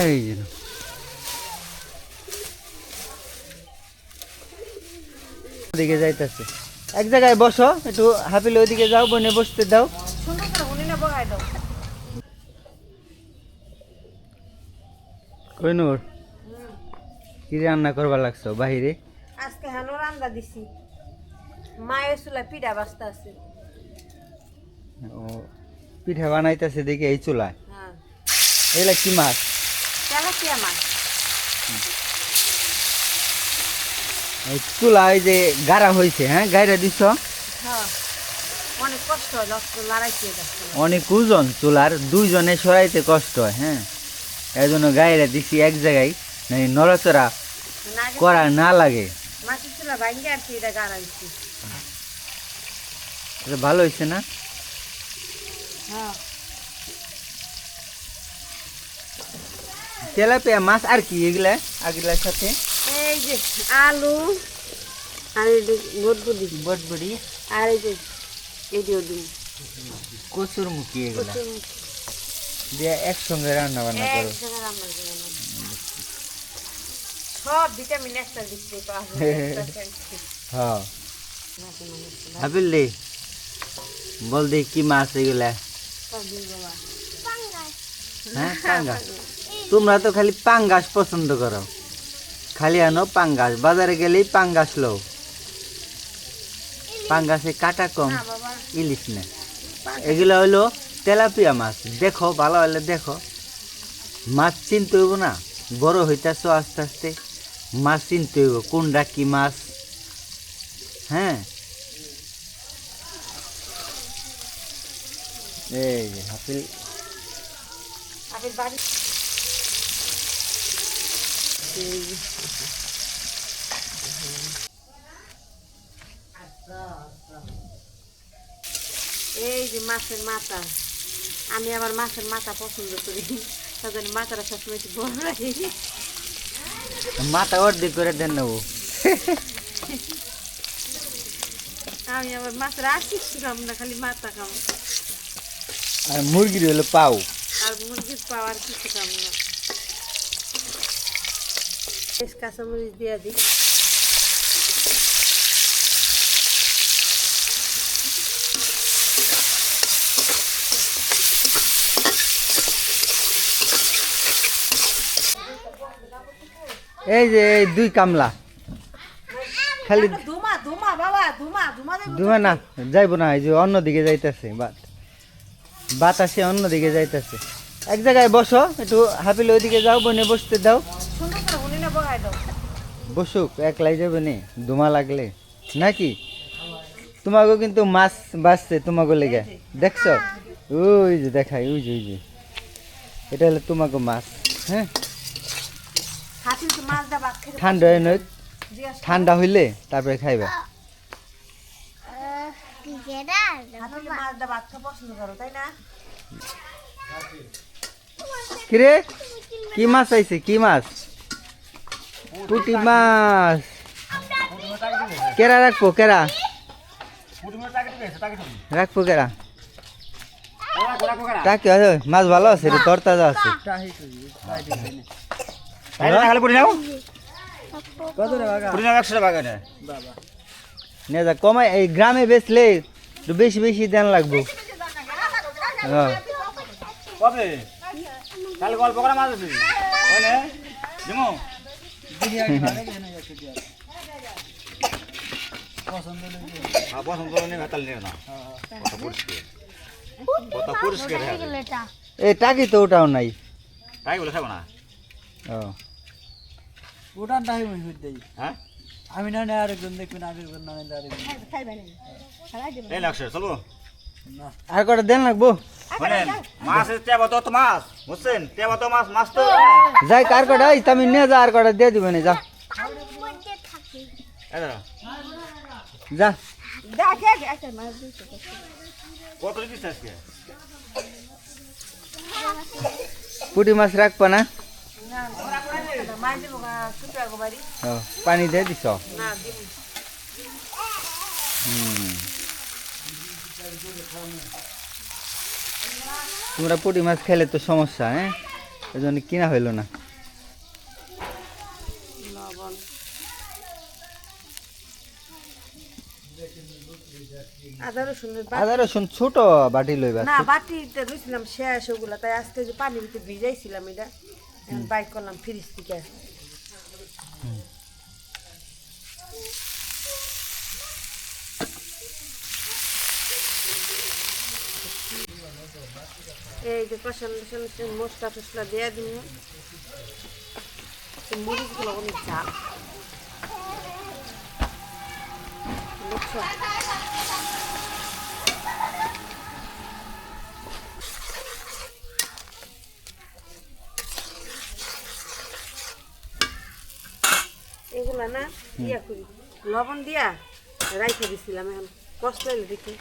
এই দিকে যাইতেছে এক জায়গায় বসো একটু হাফিল ওইদিকে যাও বনে বসতে দাও কইনুর কি রান্না করবা লাগছো বাহিরে আজকে হানো রান্না দিছি মায়ের চুলা পিঠা বাস্তা আছে ও পিঠা বানাইতেছে দেখি এই চুলায় হ্যাঁ এগুলা কি মাছ তেলাপিয়া মাছ এই চুলায় যে গাড়া হয়েছে হ্যাঁ গাড়া দিছ হ্যাঁ অনেক কষ্ট হয় লড়াইতে অনেক ওজন চুলার দুইজনে সরাইতে কষ্ট হয় হ্যাঁ এই জন্য গাড়া দিছি এক জায়গায় নাই নড়াচড়া করা না লাগে মাছের চুলা ভাঙ্গে আর কি এটা গাড়াইছি এটা ভালো হয়েছে না হ্যাঁ তেলাপিয়া মাছ আর কি এগুলা আগলার সাথে এই যে আলু আর এই যে বটবুড়ি বটবড়ি আর এই যে এদিও দিন কচুর মুখি এগুলা দিয়ে একসঙ্গে রান্না বান্না করো সব ভিটামিন একটা দিচ্ছে হ্যাঁ হাবিল দে বল দে কি মাছ এগুলা হ্যাঁ পাঙ্গাস তোমরা তো খালি পাঙ্গাস পছন্দ করো খালি আনো পাঙ্গাস বাজারে গেলেই পাঙ্গাস লো পাঙ্গাসে কাটা কম ইলিশ না এগুলো হইলো তেলাপিয়া মাছ দেখো ভালো হলে দেখো মাছ চিনতে হইব না বড় হইতেছ আস্তে আস্তে মাছ চিনতে হইব কোনটা কি মাছ হ্যাঁ এই যে হাফিল বাড়ি এই যে মাছের মাথা আমি আবার মাছের মাথা পছন্দ করি তাদের মাথাটা সবসময় একটু বড় রাখি মাথা অর্ধেক করে দেন নেবো আমি আবার মাছের আর কিছু খাম না খালি মাথা খাম আর মুরগির হলো পাও আর মুরগির পাওয়ার কিছু খাম না বেশ কাঁচামরিচ দিয়ে দিই এই যে এই দুই কামলা খালি ধুমা ধুমা বাবা ধুমা ধুমা ধুমা না যাইব না এই যে অন্যদিকে যাইতেছে বাতাসে অন্যদিকে যাইতেছে এক জায়গায় বসো একটু হাফিল ওইদিকে যাও বনে বসতে দাও সুন্দর করে উনিনে বগাই দাও বসুক একলাই যাবে নে ধুমা লাগলে নাকি তোমাকে কিন্তু মাছ বাঁচছে তোমাকে লেগে দেখছো ওই যে দেখাই ওই যে এটা হলো তোমাকে মাছ হ্যাঁ হাতিল তো মাছ দা ভাত খেতে ঠান্ডা হয় নয় ঠান্ডা হইলে তারপরে খাইবা হাতিল মাছ দা ভাত খেতে পছন্দ করো তাই না কিরে কি মাছ আইছে কি মাছ পুঁটি মাছ কেরা রাখবো কেরা রাখবো কেরা টাকি আছে মাছ ভালো আছে রে তরতাজা আছে নিয়ে যা কমাই এই গ্রামে বেচলে একটু বেশি বেশি দেন লাগবো হ্যাঁ গল্প করা মাছ আছে এই টাকি তো ওটাও নাই তাই বলে খাবো না ও ওটার টাইম দেই হ্যাঁ আমি না আরেকজন দেখবেন আরেকজন না আরেকজন এই লাগছে চলবো আর কটা দেন লাগবো মাছ তেবা তো মাছ বুঝছেন তেবা তো মাছ মাছ তো যাই কার কটা এই তুমি নিয়ে যা আর কটা দিয়ে দিবেন যা যা কত দিস আজকে পুঁটি মাছ রাখবো না মাছ দিব শুকিয়ে গো বাড়ি ও পানি দিয়ে দিছ না দিব তোমরা পুঁটি মাছ খেলে তো সমস্যা, হ্যাঁ, এই জন্য কিনা হইলো না। লবণ আদা রসুনের আদা রসুন ছোট বাটি লইবা। না বাটিতে রুছিলাম শেষ ওগুলা, তাই আজকে যে পানির ভিতরে ভিজাইছিলাম এটা বাইক করলাম ফ্রিজ থেকে। এই যে কষানো মশলা টসলা দিয়ে দিব, মরিচগুলো অনেক ঝাল বুঝছো। এগুলা না ইয়া করি লবণ দিয়া রাইখে দিছিলাম, এখন কষলাইলে দেখি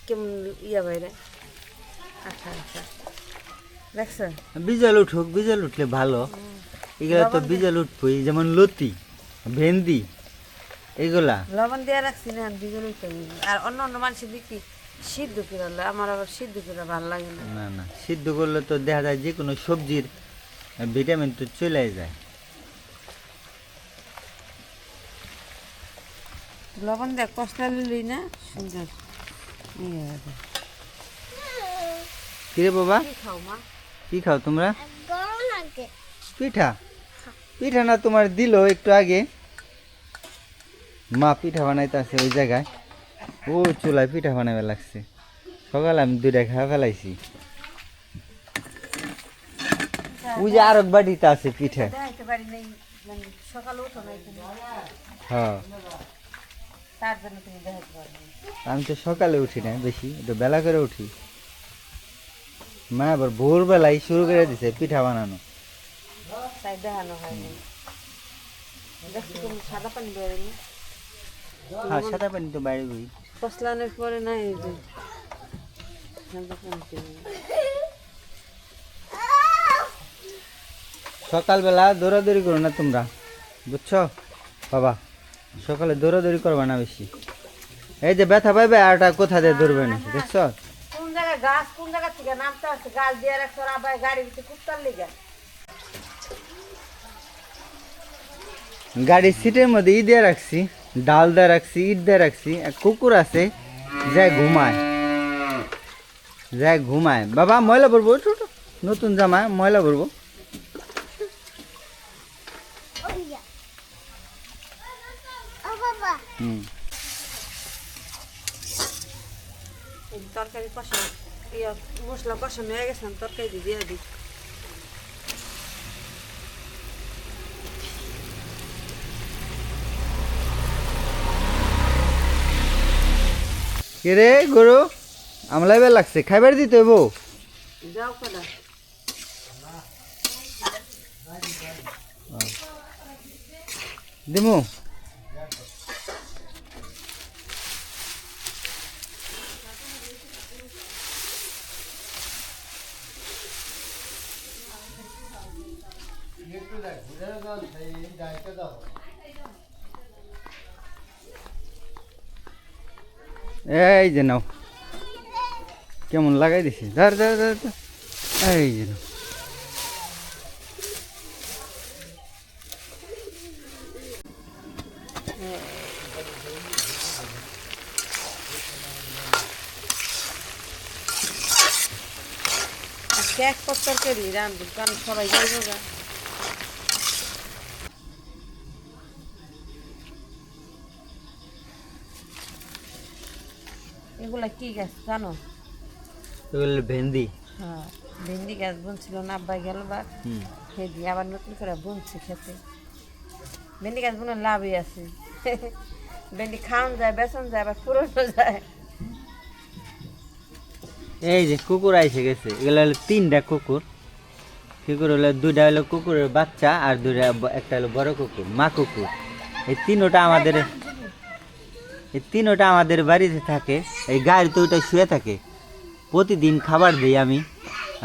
কেমন ইয়া বাইরে। আচ্ছা আচ্ছা দেখছো, বিজল উঠুক, বিজল উঠলে ভালো। এগুলা তো বিজল উঠবই, যেমন লতি, ভেন্দি এগুলা লবণ দিয়ে রাখছি না বিজল উঠে। আর অন্য অন্য মানুষের দেখি সিদ্ধ করে, আমার আবার সিদ্ধ করে ভালো লাগে না। না না, সিদ্ধ করলে তো দেখা যায় যে কোনো সবজির ভিটামিন তো চলে যায়। লবণ দিয়ে কষলাইলি না সুন্দর ইয়ে হবে। কিরে বাবা, কি খাও মা? কি খাও তোমরা? পিঠা। পিঠা না তোমার দিল একটু আগে, মা পিঠা বানাইতে আছে ওই জায়গায়, ও চুলায় পিঠা বানাবে লাগছে। সকালে আমি দুইটা খাওয়া ফেলাইছি। ওই যে আর এক বাটিতে আছে পিঠা। দেখাইতে পারি নাই, মানে সকালে উঠো নাই তুমি, হ্যাঁ, তার জন্য তুমি দেখাইতে পারবে না। আমি তো সকালে উঠি না বেশি, একটু বেলা করে উঠি। মা আবার ভোরবেলায় শুরু করে দিছে পিঠা বানানো। তাই দেখানো হয়নি। দেখছি তুমি সাদা পানি বেরোনি, হ্যাঁ, সাদা পানি তো বাইরে বই। কষলানোর পরে না এই যে সাদা পানি বেরোনি। সকালবেলা দৌড়াদৌড়ি করো না তোমরা, বুঝছো বাবা? সকালে দৌড়াদৌড়ি করবা না বেশি। এই যে ব্যথা পাইবে আর ওটা কোথা দিয়ে ধরবে না, দেখছো? কোন জায়গায় গাছ, কোন জায়গা থেকে নামতে আসছে, গাছ দিয়ে রাখছো আবার গাড়ির ভিতরে কুত্তার লেগে। গাড়ির সিটের মধ্যে দিয়ে রাখছি, ডাল দিয়ে রাখছি, ইট দিয়ে রাখছি। এক কুকুর আছে যায় ঘুমায়, যায় ঘুমায়। বাবা ময়লা পড়বো, উঠো, উঠো। নতুন জামা ময়লা পড়বো। হুম, এই তরকারি কষানো ইয়ে মশলা কষানো হয়ে গেছে, আমি তরকারি দিয়ে দিই। কে রে গরু আমলাইবার লাগছে, খাইবার দিতে হইব। যাও কটা দিমু। এই যে নাও, কেমন লাগাই দিছি, ধর ধর ধর ধর। এই যে নাও। এক পর তরকারি রান্ধব, কারণ সবাই যাইব গা। এগুলা কি গাছ জানো? এগুলো ভেন্দি। হ্যাঁ, ভেন্ডি গাছ বুনছিল না, আব্বাই গেল বা হুম, খেয়ে দিয়ে আবার নতুন করে বুনছে খেতে। ভেন্ডি গাছ বুনে লাভই আছে। ভেন্ডি খাওয়ান যায়, বেচন যায়, আবার পুরনো যায়। এই যে কুকুর আইসে গেছে, এগুলো হলো 3টা কুকুর। কুকুর হলো 2টা হলো কুকুরের বাচ্চা, আর 2টা একটা হলো বড় কুকুর, মা কুকুর। এই তিনোটা আমাদের বাড়িতে থাকে। এই গাড়ি তো ওইটা শুয়ে থাকে। প্রতিদিন খাবার দিই আমি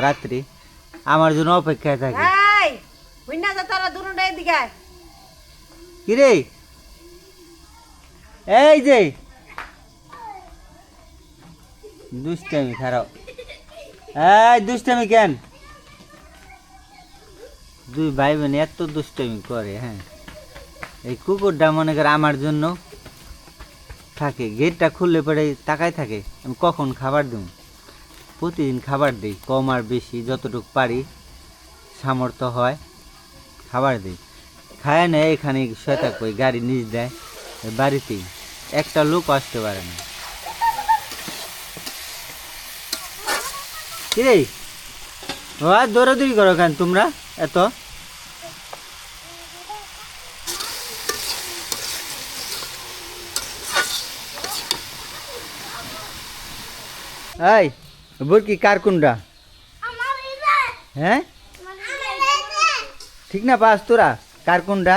রাত্রি, আমার জন্য অপেক্ষায় থাকে। এই হুইনা যা, তোরা দুনুটা এদিকে আয়। কিরে, এই যে দুষ্টামি খারাপ। এই দুষ্টামি কেন? দুই ভাই বোন এত দুষ্টামি করে, হ্যাঁ। এই কুকুরটা মনে করে আমার জন্য থাকে, গেটটা খুললে পরে তাকায় থাকে আমি কখন খাবার দিই। প্রতিদিন খাবার দিই, কম আর বেশি যতটুকু পারি সামর্থ্য হয় খাবার দিই। খায় না এখানে শুয়ে থাকবে, গাড়ি নিচ দেয় বাড়িতেই, একটা লোক আসতে পারে না। কিরে ও আর দৌড়াদৌড়ি করো কেন তোমরা এত? এই বুরকি কার কোনটা? হ্যাঁ ঠিক না পাস তোরা? কার কোনটা?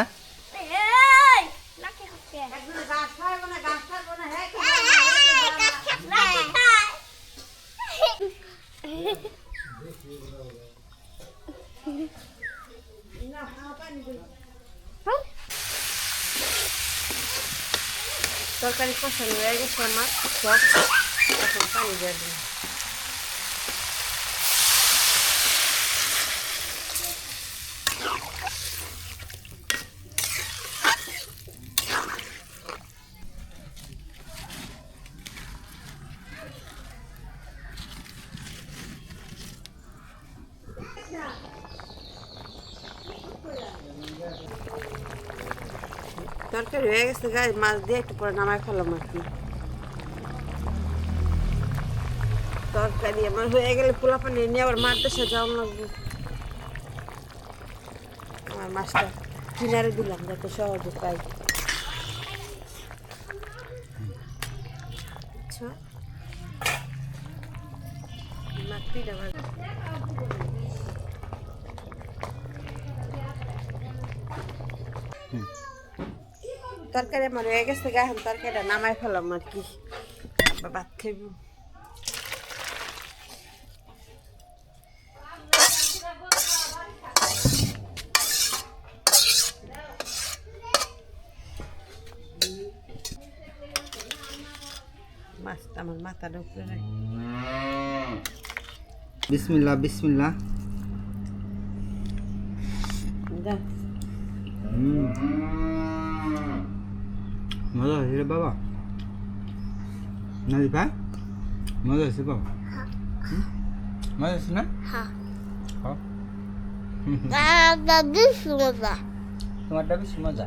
তরকারি কষানো হয়ে গেছে আমার সব, এখন পানি দিয়ে দিই। তরকারি হয়ে গেছে গাছ, মাছ দিয়ে একটু পরে নামাই ফেলাম আর কি। তরকারি আমার হয়ে গেলে পোলা পানি নিয়ে আবার মাছ দেশে যাওয়ার লাগবে। আমার মাছটা কিনারে দিলাম যাতে সহজে পাই। আচ্ছা মাছটা ভালো। তরকারি আমার হয়ে গেছে গা, এখন তরকারিটা নামাই ফেলাম আর কি, ভাত খাইব। মাছটা আমার মাথার উপরে রাখি। বিসমিল্লাহ বিসমিল্লাহ। যা মজা হয়েছে রে বাবা, নালি ভাই মজা হয়েছে বাবা? মজা হয়েছে না? হ্যাঁ খাও। দাদা বেশি মজা তোমারটা বেশি মজা।